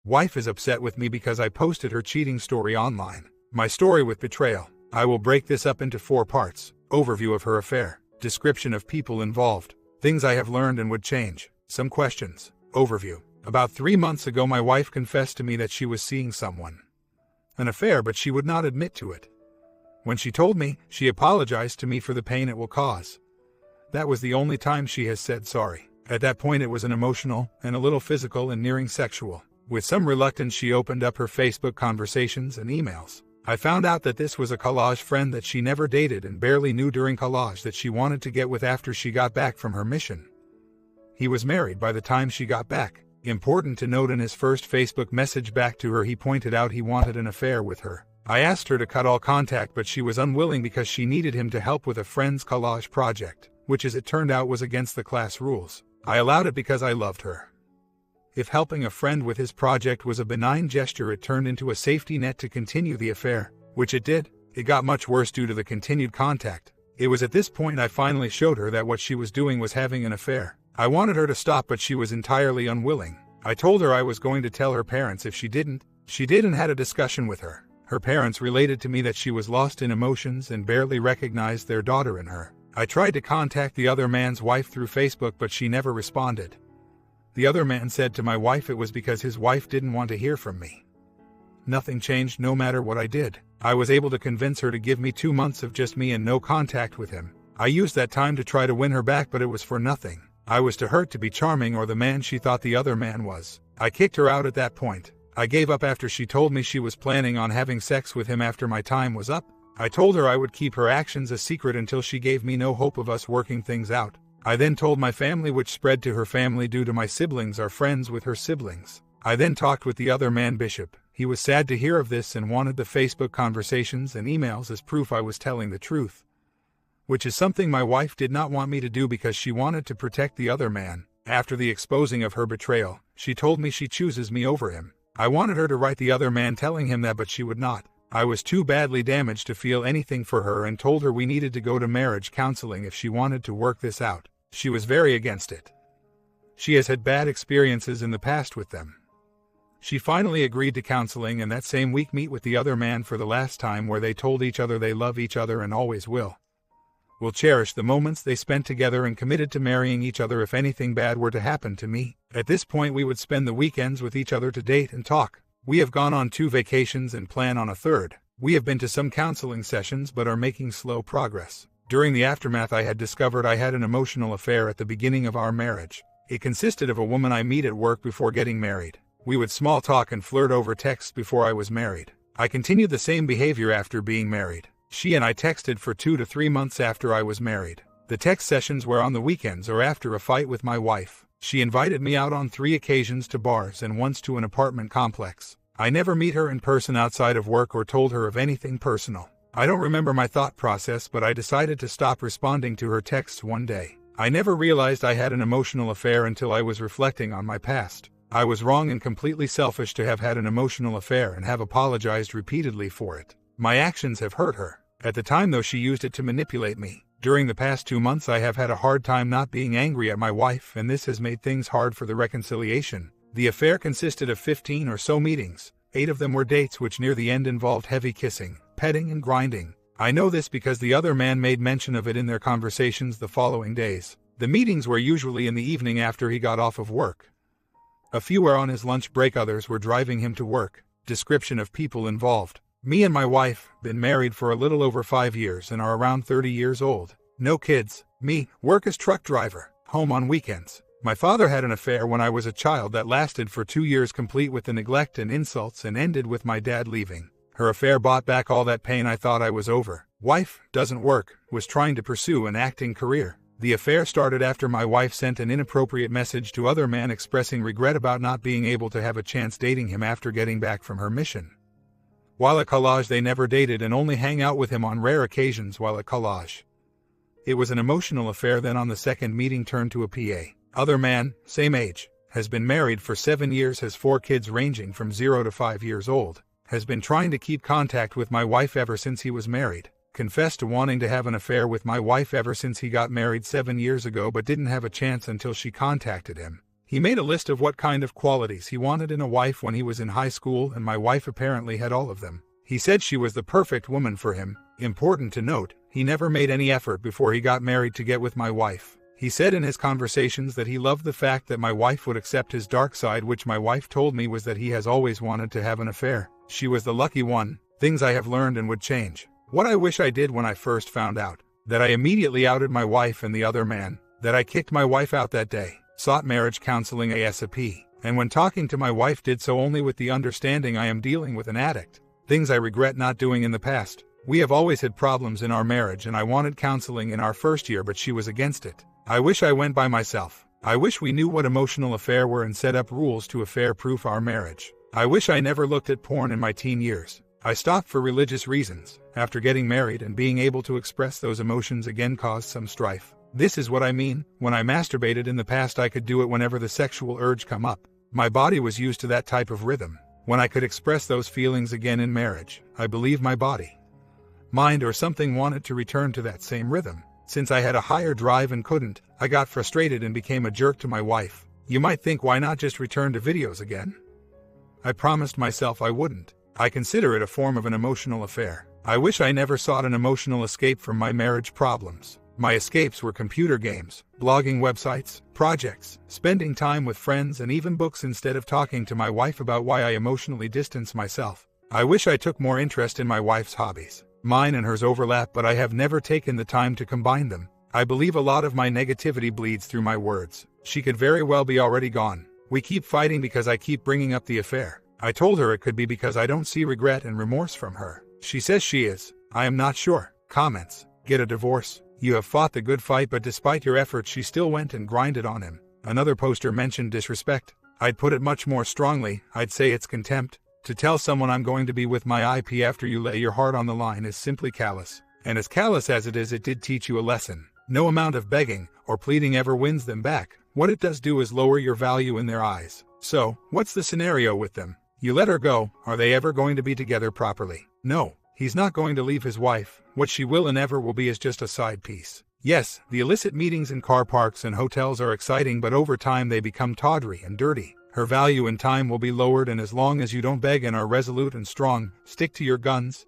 Wife is upset with me because I posted her cheating story online. My story with betrayal. I will break this up into 4 parts. Overview of her affair. Description of people involved. Things I have learned and would change. Some questions. Overview. About 3 months ago my wife confessed to me that she was seeing someone. An affair, but she would not admit to it. When she told me, she apologized to me for the pain it will cause. That was the only time she has said sorry. At that point it was an emotional, and a little physical and nearing sexual. With some reluctance she opened up her Facebook conversations and emails. I found out that this was a collage friend that she never dated and barely knew during collage that she wanted to get with after she got back from her mission. He was married by the time she got back. Important to note, in his first Facebook message back to her he pointed out he wanted an affair with her. I asked her to cut all contact, but she was unwilling because she needed him to help with a friend's collage project, which as it turned out was against the class rules. I allowed it because I loved her. If helping a friend with his project was a benign gesture, it turned into a safety net to continue the affair, which it did. It got much worse due to the continued contact. It was at this point I finally showed her that what she was doing was having an affair. I wanted her to stop, but she was entirely unwilling. I told her I was going to tell her parents if she didn't. She did, and had a discussion with her. Her parents related to me that she was lost in emotions and barely recognized their daughter in her. I tried to contact the other man's wife through Facebook, but she never responded. The other man said to my wife it was because his wife didn't want to hear from me. Nothing changed no matter what I did. I was able to convince her to give me 2 months of just me and no contact with him. I used that time to try to win her back, but it was for nothing. I was to hurt to be charming or the man she thought the other man was. I kicked her out at that point. I gave up after she told me she was planning on having sex with him after my time was up. I told her I would keep her actions a secret until she gave me no hope of us working things out. I then told my family, which spread to her family due to my siblings are friends with her siblings. I then talked with the other man, Bishop. He was sad to hear of this and wanted the Facebook conversations and emails as proof I was telling the truth, which is something my wife did not want me to do because she wanted to protect the other man. After the exposing of her betrayal, she told me she chooses me over him. I wanted her to write the other man telling him that, but she would not. I was too badly damaged to feel anything for her and told her we needed to go to marriage counseling if she wanted to work this out. She was very against it. She has had bad experiences in the past with them. She finally agreed to counseling, and that same week meet with the other man for the last time, where they told each other they love each other and always will cherish the moments they spent together, and committed to marrying each other if anything bad were to happen to me. At this point we would spend the weekends with each other to date and talk. We have gone on 2 vacations and plan on a 3rd. We have been to some counseling sessions but are making slow progress. During the aftermath I had discovered I had an emotional affair at the beginning of our marriage. It consisted of a woman I meet at work before getting married. We would small talk and flirt over text before I was married. I continued the same behavior after being married. She and I texted for 2 to 3 months after I was married. The text sessions were on the weekends or after a fight with my wife. She invited me out on 3 occasions to bars and once to an apartment complex. I never meet her in person outside of work or told her of anything personal. I don't remember my thought process, but I decided to stop responding to her texts one day. I never realized I had an emotional affair until I was reflecting on my past. I was wrong and completely selfish to have had an emotional affair and have apologized repeatedly for it. My actions have hurt her. At the time though, she used it to manipulate me. During the past 2 months I have had a hard time not being angry at my wife, and this has made things hard for the reconciliation. The affair consisted of 15 or so meetings. 8 of them were dates, which near the end involved heavy kissing, petting and grinding. I know this because the other man made mention of it in their conversations the following days. The meetings were usually in the evening after he got off of work. A few were on his lunch break, others were driving him to work. Description of people involved. Me and my wife, been married for a little over 5 years and are around 30 years old. No kids. Me, work as truck driver, home on weekends. My father had an affair when I was a child that lasted for 2 years, complete with the neglect and insults, and ended with my dad leaving. Her affair bought back all that pain. I thought I was over. Wife, doesn't work, was trying to pursue an acting career. The affair started after my wife sent an inappropriate message to other man expressing regret about not being able to have a chance dating him after getting back from her mission. While at college they never dated and only hang out with him on rare occasions while at college. It was an emotional affair. Then on the 2nd meeting turned to a PA. Other man, same age, has been married for 7 years, has 4 kids ranging from 0 to 5 years old, has been trying to keep contact with my wife ever since he was married, confessed to wanting to have an affair with my wife ever since he got married 7 years ago but didn't have a chance until she contacted him. He made a list of what kind of qualities he wanted in a wife when he was in high school, and my wife apparently had all of them. He said she was the perfect woman for him. Important to note, he never made any effort before he got married to get with my wife. He said in his conversations that he loved the fact that my wife would accept his dark side, which my wife told me was that he has always wanted to have an affair. She was the lucky one. Things I have learned and would change. What I wish I did when I first found out. That I immediately outed my wife and the other man. That I kicked my wife out that day. Sought marriage counseling ASAP. And when talking to my wife did so only with the understanding I am dealing with an addict. Things I regret not doing in the past. We have always had problems in our marriage, and I wanted counseling in our first year, but she was against it. I wish I went by myself. I wish we knew what emotional affair were and set up rules to affair-proof our marriage. I wish I never looked at porn in my teen years. I stopped for religious reasons. After getting married and being able to express those emotions again caused some strife. This is what I mean. When I masturbated in the past, I could do it whenever the sexual urge come up. My body was used to that type of rhythm. When I could express those feelings again in marriage, I believe my body, mind or something wanted to return to that same rhythm. Since I had a higher drive and couldn't, I got frustrated and became a jerk to my wife. You might think, why not just return to videos again? I promised myself I wouldn't. I consider it a form of an emotional affair. I wish I never sought an emotional escape from my marriage problems. My escapes were computer games, blogging websites, projects, spending time with friends, and even books instead of talking to my wife about why I emotionally distance myself. I wish I took more interest in my wife's hobbies. Mine and hers overlap, but I have never taken the time to combine them. I believe a lot of my negativity bleeds through my words. She could very well be already gone. We keep fighting because I keep bringing up the affair. I told her it could be because I don't see regret and remorse from her. She says she is. I am not sure. Comments. Get a divorce. You have fought the good fight, but despite your efforts she still went and grinded on him. Another poster mentioned disrespect. I'd put it much more strongly. I'd say it's contempt. To tell someone I'm going to be with my IP after you lay your heart on the line is simply callous. And as callous as it is, it did teach you a lesson. No amount of begging or pleading ever wins them back. What it does do is lower your value in their eyes. So, what's the scenario with them? You let her go. Are they ever going to be together properly? No. He's not going to leave his wife. What she will and ever will be is just a side piece. Yes, the illicit meetings in car parks and hotels are exciting, but over time they become tawdry and dirty. Her value in time will be lowered, and as long as you don't beg and are resolute and strong, stick to your guns,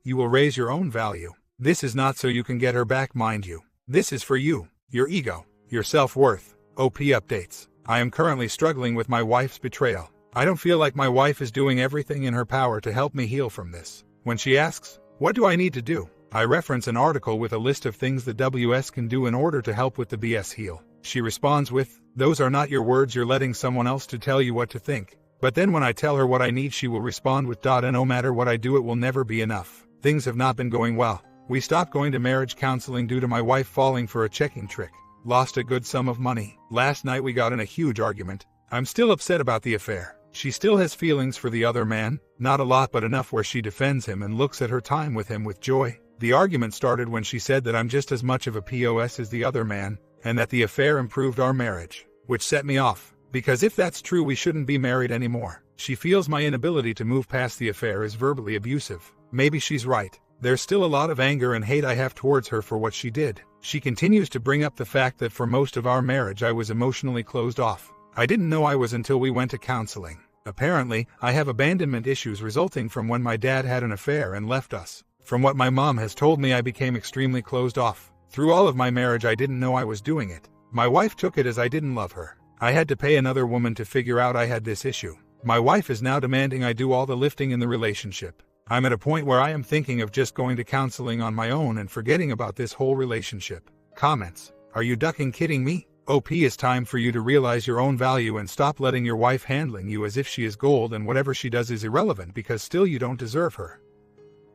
you will raise your own value. This is not so you can get her back, mind you. This is for you, your ego, your self-worth. OP updates. I am currently struggling with my wife's betrayal. I don't feel like my wife is doing everything in her power to help me heal from this. When she asks, what do I need to do? I reference an article with a list of things the WS can do in order to help with the BS heal. She responds with, those are not your words, you're letting someone else to tell you what to think. But then when I tell her what I need, she will respond with and no matter what I do, it will never be enough. Things have not been going well. We stopped going to marriage counseling due to my wife falling for a checking trick. Lost a good sum of money. Last night we got in a huge argument. I'm still upset about the affair. She still has feelings for the other man. Not a lot, but enough where she defends him and looks at her time with him with joy. The argument started when she said that I'm just as much of a POS as the other man, and that the affair improved our marriage, which set me off, because if that's true, we shouldn't be married anymore. She feels my inability to move past the affair is verbally abusive. Maybe she's right. There's still a lot of anger and hate I have towards her for what she did. She continues to bring up the fact that for most of our marriage I was emotionally closed off. I didn't know I was until we went to counseling. Apparently, I have abandonment issues resulting from when my dad had an affair and left us. From what my mom has told me, I became extremely closed off. Through all of my marriage I didn't know I was doing it. My wife took it as I didn't love her. I had to pay another woman to figure out I had this issue. My wife is now demanding I do all the lifting in the relationship. I'm at a point where I am thinking of just going to counseling on my own and forgetting about this whole relationship. Comments. Are you ducking kidding me? OP, is time for you to realize your own value and stop letting your wife handling you as if she is gold and whatever she does is irrelevant, because still you don't deserve her.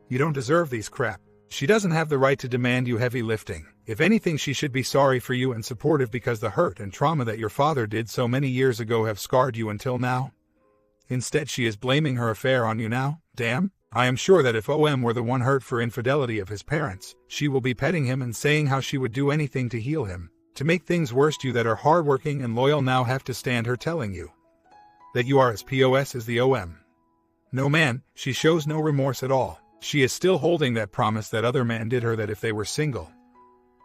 You don't deserve these crap. She doesn't have the right to demand you heavy lifting. If anything, she should be sorry for you and supportive, because the hurt and trauma that your father did so many years ago have scarred you until now. Instead, she is blaming her affair on you now. Damn. I am sure that if OM were the one hurt for infidelity of his parents, she will be petting him and saying how she would do anything to heal him. To make things worse, you that are hardworking and loyal now have to stand her telling you that you are as POS as the OM. No man, she shows no remorse at all. She is still holding that promise that other man did her, that if they were single,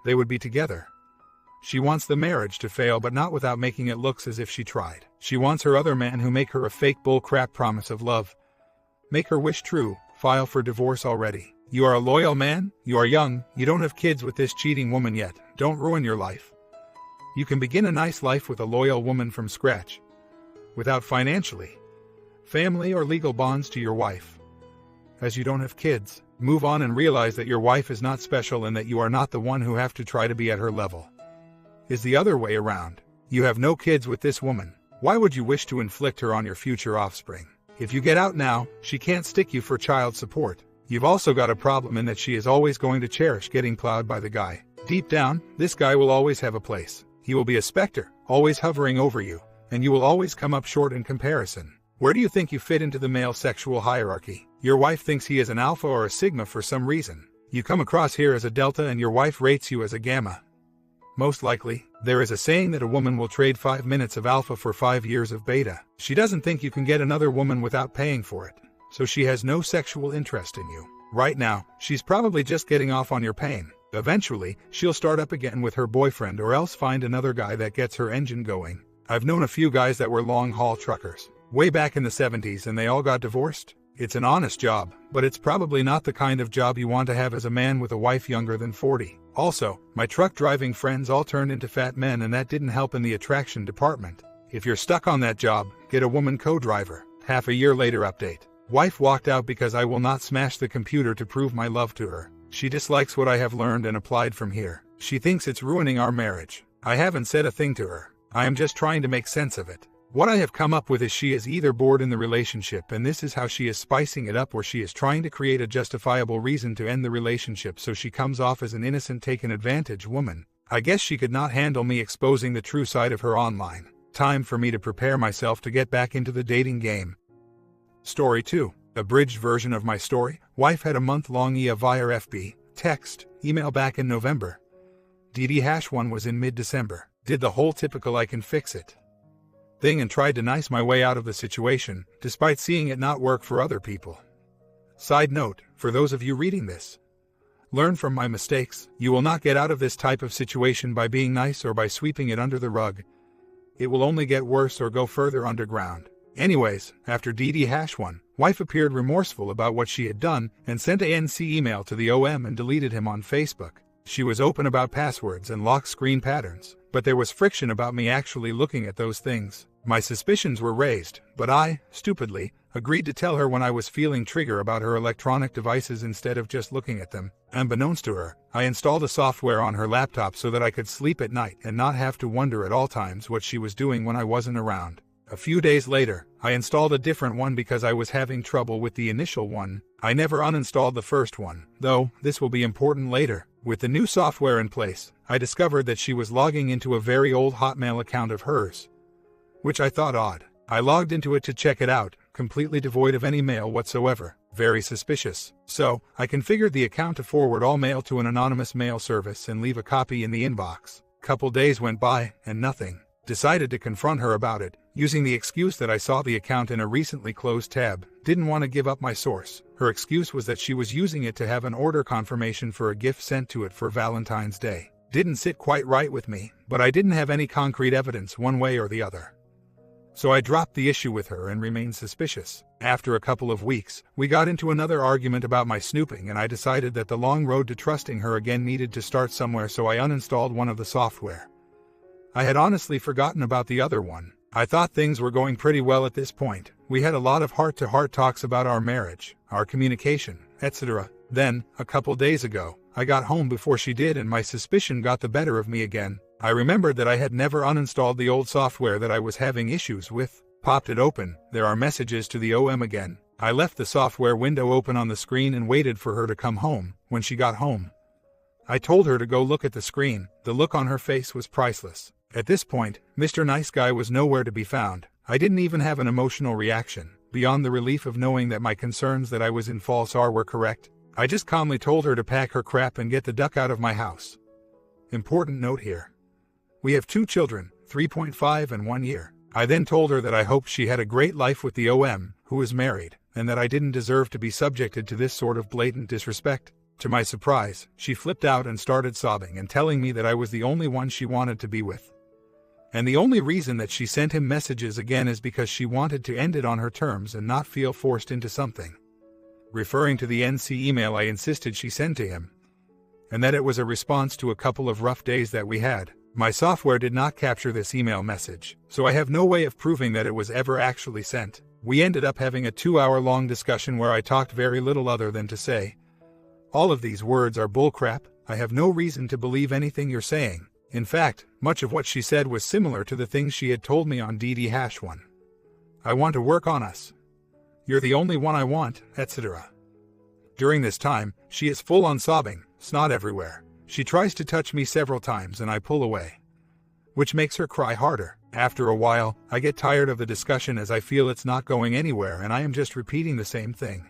they would be together. She wants the marriage to fail, but not without making it look as if she tried. She wants her other man who make her a fake bullcrap promise of love. Make her wish true, file for divorce already. You are a loyal man, you are young, you don't have kids with this cheating woman yet, don't ruin your life. You can begin a nice life with a loyal woman from scratch. Without financially, family or legal bonds to your wife. As you don't have kids, move on and realize that your wife is not special and that you are not the one who have to try to be at her level. Is the other way around. You have no kids with this woman. Why would you wish to inflict her on your future offspring? If you get out now, she can't stick you for child support. You've also got a problem in that she is always going to cherish getting plowed by the guy. Deep down, this guy will always have a place. He will be a specter, always hovering over you, and you will always come up short in comparison. Where do you think you fit into the male sexual hierarchy? Your wife thinks he is an alpha or a sigma for some reason. You come across here as a delta and your wife rates you as a gamma. Most likely, there is a saying that a woman will trade 5 minutes of alpha for 5 years of beta. She doesn't think you can get another woman without paying for it, so she has no sexual interest in you. Right now, she's probably just getting off on your pain. Eventually, she'll start up again with her boyfriend or else find another guy that gets her engine going. I've known a few guys that were long-haul truckers, way back in the 70s, and they all got divorced. It's an honest job, but it's probably not the kind of job you want to have as a man with a wife younger than 40. Also, my truck-driving friends all turned into fat men, and that didn't help in the attraction department. If you're stuck on that job, get a woman co-driver. Half a year later update. Wife walked out because I will not smash the computer to prove my love to her. She dislikes what I have learned and applied from here. She thinks it's ruining our marriage. I haven't said a thing to her. I am just trying to make sense of it. What I have come up with is she is either bored in the relationship and this is how she is spicing it up, or she is trying to create a justifiable reason to end the relationship so she comes off as an innocent taken advantage woman. I guess she could not handle me exposing the true side of her online. Time for me to prepare myself to get back into the dating game. Story 2. Abridged version of my story. Wife had a month-long EA via FB, text, email back in November. DD-1 was in mid-December. Did the whole typical I can fix it thing and tried to nice my way out of the situation, despite seeing it not work for other people. Side note, for those of you reading this, learn from my mistakes. You will not get out of this type of situation by being nice or by sweeping it under the rug. It will only get worse or go further underground. Anyways, after DD-1, wife appeared remorseful about what she had done and sent a NC email to the OM and deleted him on Facebook. She was open about passwords and lock screen patterns, but there was friction about me actually looking at those things. My suspicions were raised, but I, stupidly, agreed to tell her when I was feeling trigger about her electronic devices instead of just looking at them. Unbeknownst to her, I installed a software on her laptop so that I could sleep at night and not have to wonder at all times what she was doing when I wasn't around. A few days later, I installed a different one because I was having trouble with the initial one. I never uninstalled the first one, though this will be important later. With the new software in place, I discovered that she was logging into a very old Hotmail account of hers, which I thought odd. I logged into it to check it out, completely devoid of any mail whatsoever. Very suspicious. So, I configured the account to forward all mail to an anonymous mail service and leave a copy in the inbox. Couple days went by, and nothing. Decided to confront her about it, using the excuse that I saw the account in a recently closed tab. Didn't want to give up my source. Her excuse was that she was using it to have an order confirmation for a gift sent to it for Valentine's Day. Didn't sit quite right with me, but I didn't have any concrete evidence one way or the other. So I dropped the issue with her and remained suspicious. After a couple of weeks, we got into another argument about my snooping, and I decided that the long road to trusting her again needed to start somewhere, so I uninstalled one of the software. I had honestly forgotten about the other one. I thought things were going pretty well at this point. We had a lot of heart-to-heart talks about our marriage, our communication, etc. Then, a couple days ago, I got home before she did and my suspicion got the better of me again. I remembered that I had never uninstalled the old software that I was having issues with. Popped it open. There are messages to the OM again. I left the software window open on the screen and waited for her to come home. When she got home, I told her to go look at the screen. The look on her face was priceless. At this point, Mr. Nice Guy was nowhere to be found. I didn't even have an emotional reaction, beyond the relief of knowing that my concerns that I was in false R were correct. I just calmly told her to pack her crap and get the duck out of my house. Important note here. We have 2 children, 3.5 and 1 year. I then told her that I hoped she had a great life with the OM, who is married, and that I didn't deserve to be subjected to this sort of blatant disrespect. To my surprise, she flipped out and started sobbing and telling me that I was the only one she wanted to be with. And the only reason that she sent him messages again is because she wanted to end it on her terms and not feel forced into something. Referring to the NC email I insisted she send to him, and that it was a response to a couple of rough days that we had. My software did not capture this email message, so I have no way of proving that it was ever actually sent. We ended up having a 2-hour-long discussion where I talked very little other than to say, "All of these words are bullcrap. I have no reason to believe anything you're saying." In fact, much of what she said was similar to the things she had told me on DD-1. "I want to work on us. You're the only one I want," etc. During this time, she is full on sobbing, snot everywhere. She tries to touch me several times and I pull away, which makes her cry harder. After a while, I get tired of the discussion as I feel it's not going anywhere and I am just repeating the same thing.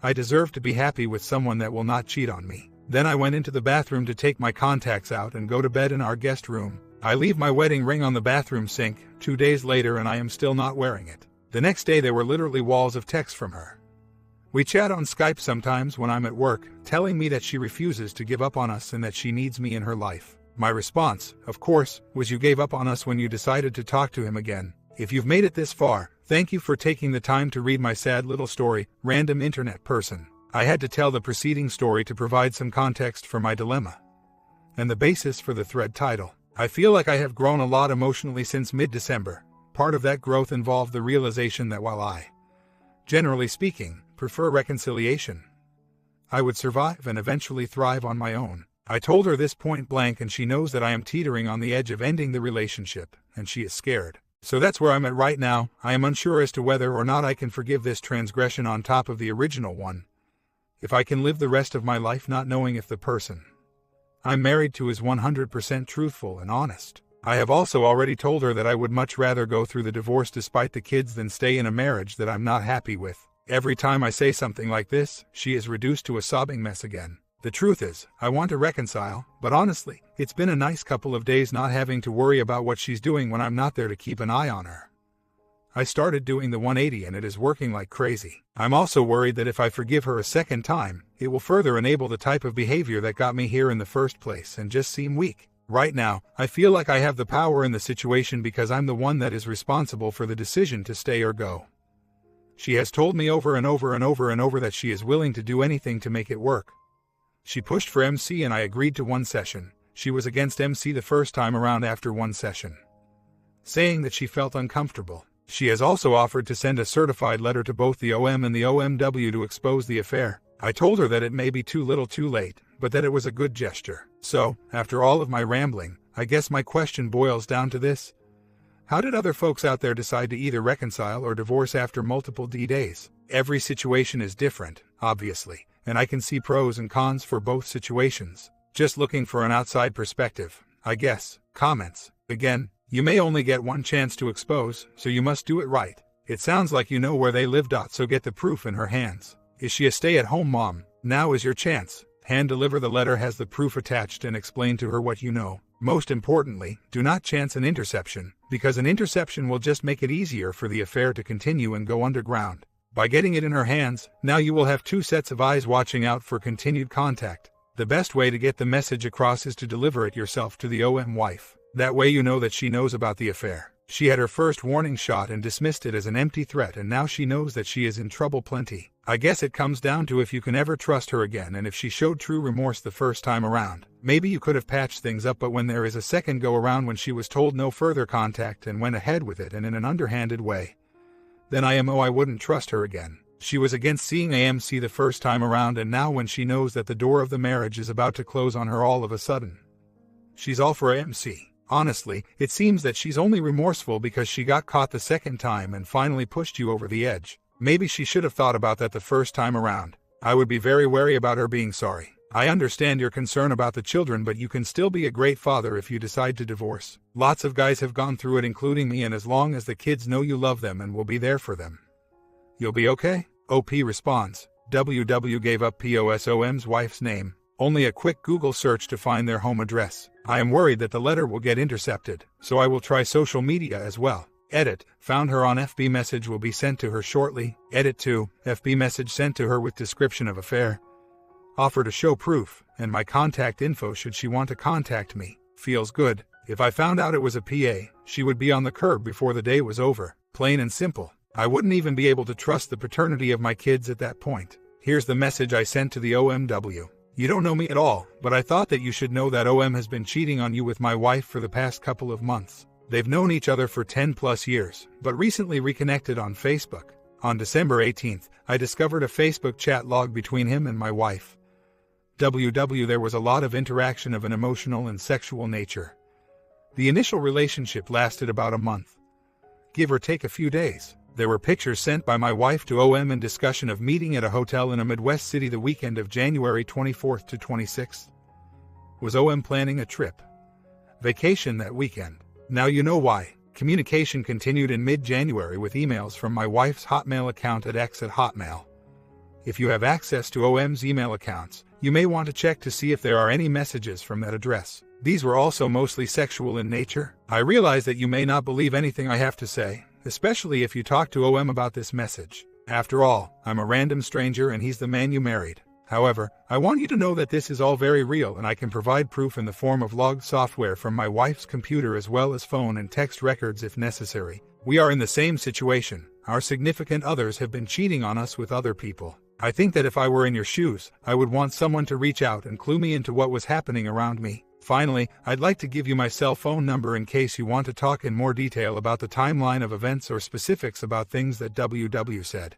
I deserve to be happy with someone that will not cheat on me. Then I went into the bathroom to take my contacts out and go to bed in our guest room. I leave my wedding ring on the bathroom sink 2 days later and I am still not wearing it. The next day there were literally walls of text from her. We chat on Skype sometimes when I'm at work, telling me that she refuses to give up on us and that she needs me in her life. My response, of course, was, "You gave up on us when you decided to talk to him again." If you've made it this far, thank you for taking the time to read my sad little story, random internet person. I had to tell the preceding story to provide some context for my dilemma and the basis for the thread title. I feel like I have grown a lot emotionally since mid-December. Part of that growth involved the realization that while I, generally speaking, prefer reconciliation, I would survive and eventually thrive on my own. I told her this point blank and she knows that I am teetering on the edge of ending the relationship, and she is scared. So that's where I'm at right now. I am unsure as to whether or not I can forgive this transgression on top of the original one. If I can live the rest of my life not knowing if the person I'm married to is 100% truthful and honest. I have also already told her that I would much rather go through the divorce despite the kids than stay in a marriage that I'm not happy with. Every time I say something like this, she is reduced to a sobbing mess again. The truth is, I want to reconcile, but honestly, it's been a nice couple of days not having to worry about what she's doing when I'm not there to keep an eye on her. I started doing the 180 and it is working like crazy. I'm also worried that if I forgive her a second time, it will further enable the type of behavior that got me here in the first place and just seem weak. Right now, I feel like I have the power in the situation because I'm the one that is responsible for the decision to stay or go. She has told me over and over and over and over that she is willing to do anything to make it work. She pushed for MC and I agreed to one session. She was against MC the first time around after one session, saying that she felt uncomfortable. She has also offered to send a certified letter to both the OM and the OMW to expose the affair. I told her that it may be too little too late, but that it was a good gesture. So, after all of my rambling, I guess my question boils down to this. How did other folks out there decide to either reconcile or divorce after multiple D-days? Every situation is different, obviously, and I can see pros and cons for both situations. Just looking for an outside perspective, I guess. Comments. Again, you may only get one chance to expose, so you must do it right. It sounds like you know where they live. So get the proof in her hands. Is she a stay-at-home mom? Now is your chance. Hand deliver the letter, has the proof attached, and explain to her what you know. Most importantly, do not chance an interception, because an interception will just make it easier for the affair to continue and go underground. By getting it in her hands, now you will have two sets of eyes watching out for continued contact. The best way to get the message across is to deliver it yourself to the OM wife. That way you know that she knows about the affair. She had her first warning shot and dismissed it as an empty threat, and now she knows that she is in trouble plenty. I guess it comes down to if you can ever trust her again and if she showed true remorse the first time around. Maybe you could have patched things up, but when there is a second go around when she was told no further contact and went ahead with it and in an underhanded way, then I wouldn't trust her again. She was against seeing AMC the first time around, and now when she knows that the door of the marriage is about to close on her all of a sudden, she's all for AMC. Honestly, it seems that she's only remorseful because she got caught the second time and finally pushed you over the edge. Maybe she should have thought about that the first time around. I would be very wary about her being sorry. I understand your concern about the children, but you can still be a great father if you decide to divorce. Lots of guys have gone through it, including me, and as long as the kids know you love them and will be there for them, you'll be okay. OP responds. WW gave up POSOM's wife's name. Only a quick Google search to find their home address. I am worried that the letter will get intercepted, so I will try social media as well. Edit. Found her on FB message will be sent to her shortly. Edit 2. FB message sent to her with description of affair. Offer to show proof, and my contact info should she want to contact me. Feels good. If I found out it was a PA, she would be on the curb before the day was over. Plain and simple. I wouldn't even be able to trust the paternity of my kids at that point. Here's the message I sent to the OMW. You don't know me at all, but I thought that you should know that OM has been cheating on you with my wife for the past couple of months. They've known each other for 10 plus years, but recently reconnected on Facebook. On December 18th, I discovered a Facebook chat log between him and my wife. There was a lot of interaction of an emotional and sexual nature. The initial relationship lasted about a month, give or take a few days. There were pictures sent by my wife to OM and discussion of meeting at a hotel in a Midwest city the weekend of January 24th to 26th. Was OM planning a trip? Vacation that weekend? Now you know why. Communication continued in mid-January with emails from my wife's Hotmail account at x@hotmail. If you have access to OM's email accounts, you may want to check to see if there are any messages from that address. These were also mostly sexual in nature. I realize that you may not believe anything I have to say, especially if you talk to OM about this message. After all, I'm a random stranger and he's the man you married. However, I want you to know that this is all very real and I can provide proof in the form of logged software from my wife's computer as well as phone and text records if necessary. We are in the same situation. Our significant others have been cheating on us with other people. I think that if I were in your shoes, I would want someone to reach out and clue me into what was happening around me. Finally, I'd like to give you my cell phone number in case you want to talk in more detail about the timeline of events or specifics about things that WW said.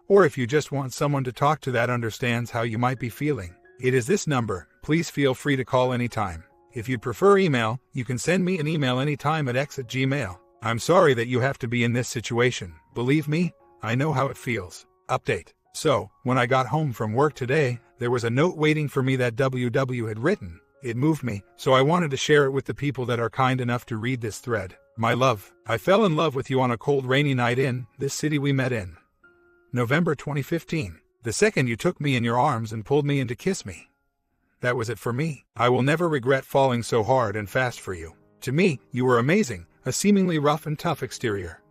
Or if you just want someone to talk to that understands how you might be feeling. It is this number. Please feel free to call anytime. If you'd prefer email, you can send me an email anytime at x@gmail. I'm sorry that you have to be in this situation. Believe me, I know how it feels. Update. So, when I got home from work today, there was a note waiting for me that WW had written. It moved me, so I wanted to share it with the people that are kind enough to read this thread. My love, I fell in love with you on a cold rainy night in this city we met in November 2015. The second you took me in your arms and pulled me in to kiss me. That was it for me. I will never regret falling so hard and fast for you. To me, you were amazing, a seemingly rough and tough exterior,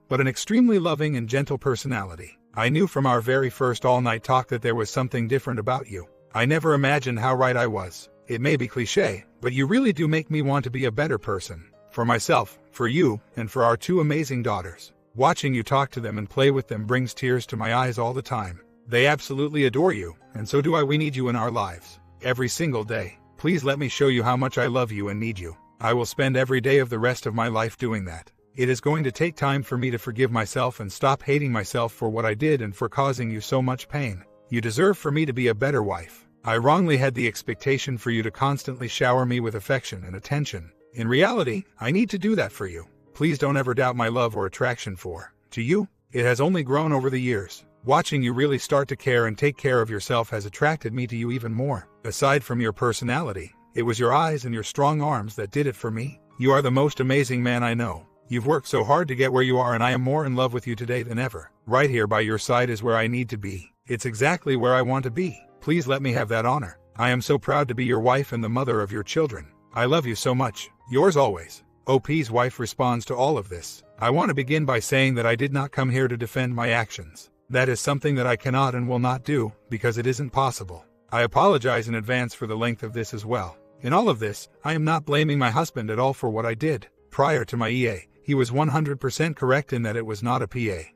but an extremely loving and gentle personality. I knew from our very first all-night talk that there was something different about you. I never imagined how right I was. It may be cliché, but you really do make me want to be a better person. For myself, for you, and for our two amazing daughters. Watching you talk to them and play with them brings tears to my eyes all the time. They absolutely adore you, and so do I. We need you in our lives. Every single day. Please let me show you how much I love you and need you. I will spend every day of the rest of my life doing that. It is going to take time for me to forgive myself and stop hating myself for what I did and for causing you so much pain. You deserve for me to be a better wife. I wrongly had the expectation for you to constantly shower me with affection and attention. In reality, I need to do that for you. Please don't ever doubt my love or attraction to you. It has only grown over the years. Watching you really start to care and take care of yourself has attracted me to you even more. Aside from your personality, it was your eyes and your strong arms that did it for me. You are the most amazing man I know. You've worked so hard to get where you are and I am more in love with you today than ever. Right here by your side is where I need to be. It's exactly where I want to be. Please let me have that honor. I am so proud to be your wife and the mother of your children. I love you so much. Yours always. OP's wife responds to all of this. I want to begin by saying that I did not come here to defend my actions. That is something that I cannot and will not do, because it isn't possible. I apologize in advance for the length of this as well. In all of this, I am not blaming my husband at all for what I did. Prior to my EA, he was 100% correct in that it was not a PA.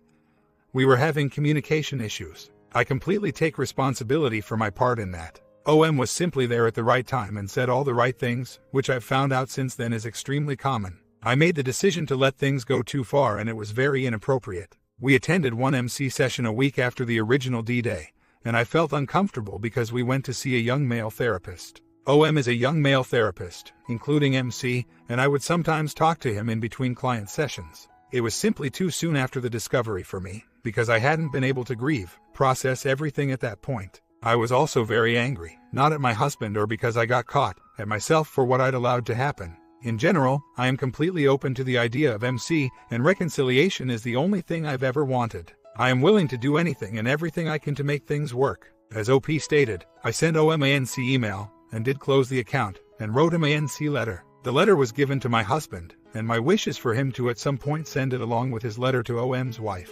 We were having communication issues. I completely take responsibility for my part in that. OM was simply there at the right time and said all the right things, which I've found out since then is extremely common. I made the decision to let things go too far and it was very inappropriate. We attended one MC session a week after the original D-Day, and I felt uncomfortable because we went to see a young male therapist. OM is a young male therapist, including MC, and I would sometimes talk to him in between client sessions. It was simply too soon after the discovery for me, because I hadn't been able to grieve, process everything at that point. I was also very angry, not at my husband or because I got caught, at myself for what I'd allowed to happen. In general, I am completely open to the idea of MC, and reconciliation is the only thing I've ever wanted. I am willing to do anything and everything I can to make things work. As OP stated, I sent OM a NC email, and did close the account, and wrote him a NC letter. The letter was given to my husband, and my wish is for him to at some point send it along with his letter to OM's wife,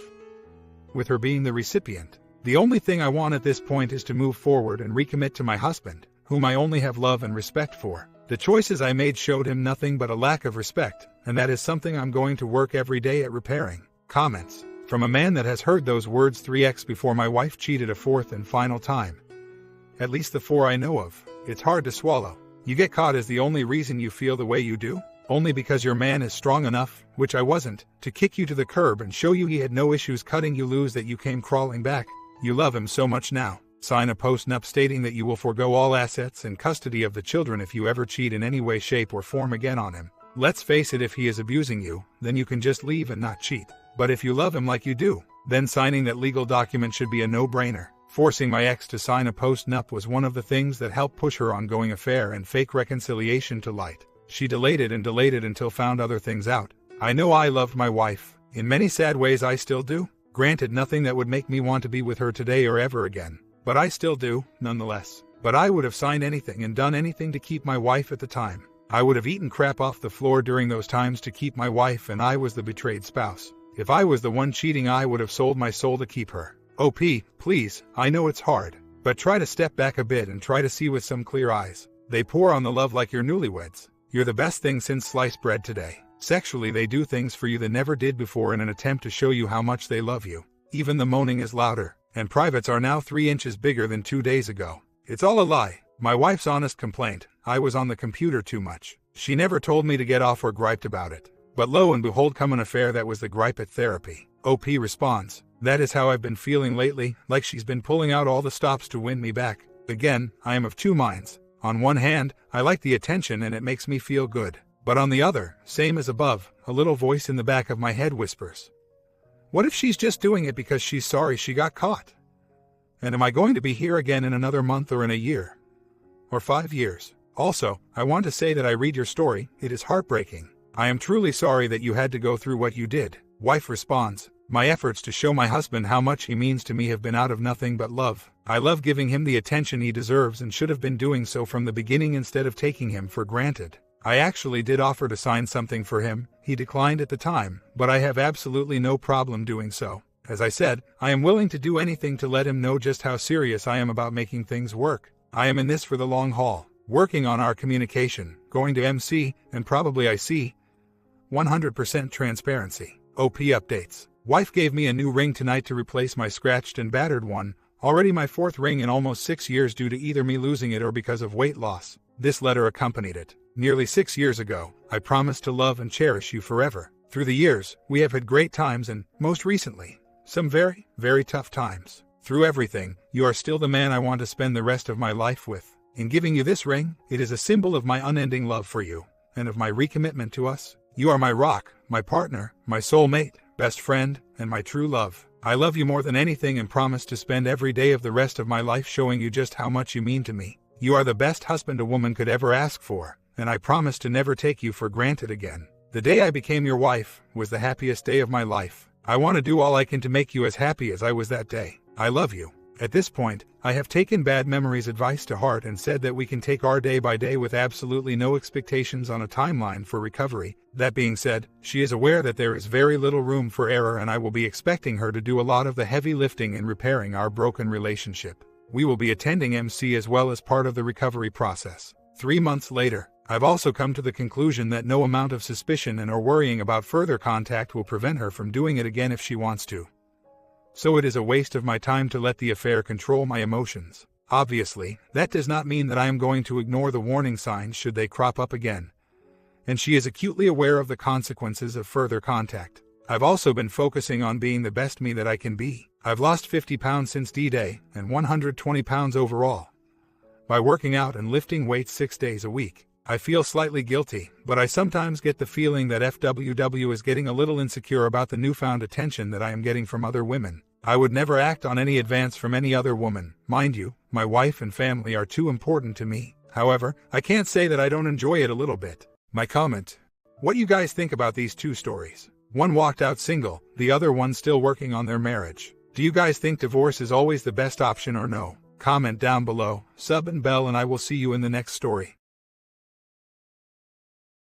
with her being the recipient. The only thing I want at this point is to move forward and recommit to my husband, whom I only have love and respect for. The choices I made showed him nothing but a lack of respect, and that is something I'm going to work every day at repairing. Comments. From a man that has heard those words 3x before my wife cheated a fourth and final time. At least the 4 I know of. It's hard to swallow. You get caught is the only reason you feel the way you do? Only because your man is strong enough, which I wasn't, to kick you to the curb and show you he had no issues cutting you loose that you came crawling back. You love him so much now. Sign a post-nup stating that you will forego all assets and custody of the children if you ever cheat in any way, shape, or form again on him. Let's face it, if he is abusing you, then you can just leave and not cheat. But if you love him like you do, then signing that legal document should be a no-brainer. Forcing my ex to sign a post-nup was one of the things that helped push her ongoing affair and fake reconciliation to light. She delayed it until found other things out. I know I loved my wife. In many sad ways I still do. Granted, nothing that would make me want to be with her today or ever again. But I still do, nonetheless. But I would have signed anything and done anything to keep my wife at the time. I would have eaten crap off the floor during those times to keep my wife, and I was the betrayed spouse. If I was the one cheating, I would have sold my soul to keep her. OP, please, I know it's hard. But try to step back a bit and try to see with some clear eyes. They pour on the love like you're newlyweds. You're the best thing since sliced bread today. Sexually, they do things for you they never did before in an attempt to show you how much they love you. Even the moaning is louder. And privates are now 3 inches bigger than 2 days ago. It's all a lie. My wife's honest complaint: I was on the computer too much. She never told me to get off or griped about it. But lo and behold, come an affair that was the gripe at therapy. OP responds: that is how I've been feeling lately, like she's been pulling out all the stops to win me back. Again, I am of two minds. On one hand, I like the attention and it makes me feel good. But on the other, same as above, a little voice in the back of my head whispers, what if she's just doing it because she's sorry she got caught? And am I going to be here again in another month or in a year? Or 5 years? Also, I want to say that I read your story, it is heartbreaking. I am truly sorry that you had to go through what you did. Wife responds, my efforts to show my husband how much he means to me have been out of nothing but love. I love giving him the attention he deserves and should have been doing so from the beginning instead of taking him for granted. I actually did offer to sign something for him. He declined at the time, but I have absolutely no problem doing so. As I said, I am willing to do anything to let him know just how serious I am about making things work. I am in this for the long haul, working on our communication, going to MC, and probably IC. 100% transparency. OP updates. Wife gave me a new ring tonight to replace my scratched and battered one, already my 4th ring in almost 6 years due to either me losing it or because of weight loss. This letter accompanied it. Nearly 6 years ago, I promised to love and cherish you forever. Through the years, we have had great times and, most recently, some very, very tough times. Through everything, you are still the man I want to spend the rest of my life with. In giving you this ring, it is a symbol of my unending love for you, and of my recommitment to us. You are my rock, my partner, my soulmate, best friend, and my true love. I love you more than anything and promise to spend every day of the rest of my life showing you just how much you mean to me. You are the best husband a woman could ever ask for, and I promise to never take you for granted again. The day I became your wife was the happiest day of my life. I want to do all I can to make you as happy as I was that day. I love you. At this point, I have taken bad memories' advice to heart and said that we can take our day by day with absolutely no expectations on a timeline for recovery. That being said, she is aware that there is very little room for error and I will be expecting her to do a lot of the heavy lifting in repairing our broken relationship. We will be attending MC as well as part of the recovery process. 3 months later, I've also come to the conclusion that no amount of suspicion and or worrying about further contact will prevent her from doing it again if she wants to. So it is a waste of my time to let the affair control my emotions. Obviously, that does not mean that I am going to ignore the warning signs should they crop up again. And she is acutely aware of the consequences of further contact. I've also been focusing on being the best me that I can be. I've lost 50 pounds since D-Day and 120 pounds overall. By working out and lifting weights 6 days a week. I feel slightly guilty, but I sometimes get the feeling that FWW is getting a little insecure about the newfound attention that I am getting from other women. I would never act on any advance from any other woman. Mind you, my wife and family are too important to me. However, I can't say that I don't enjoy it a little bit. My comment. What you guys think about these two stories? One walked out single, the other one still working on their marriage. Do you guys think divorce is always the best option or no? Comment down below, sub and bell, and I will see you in the next story.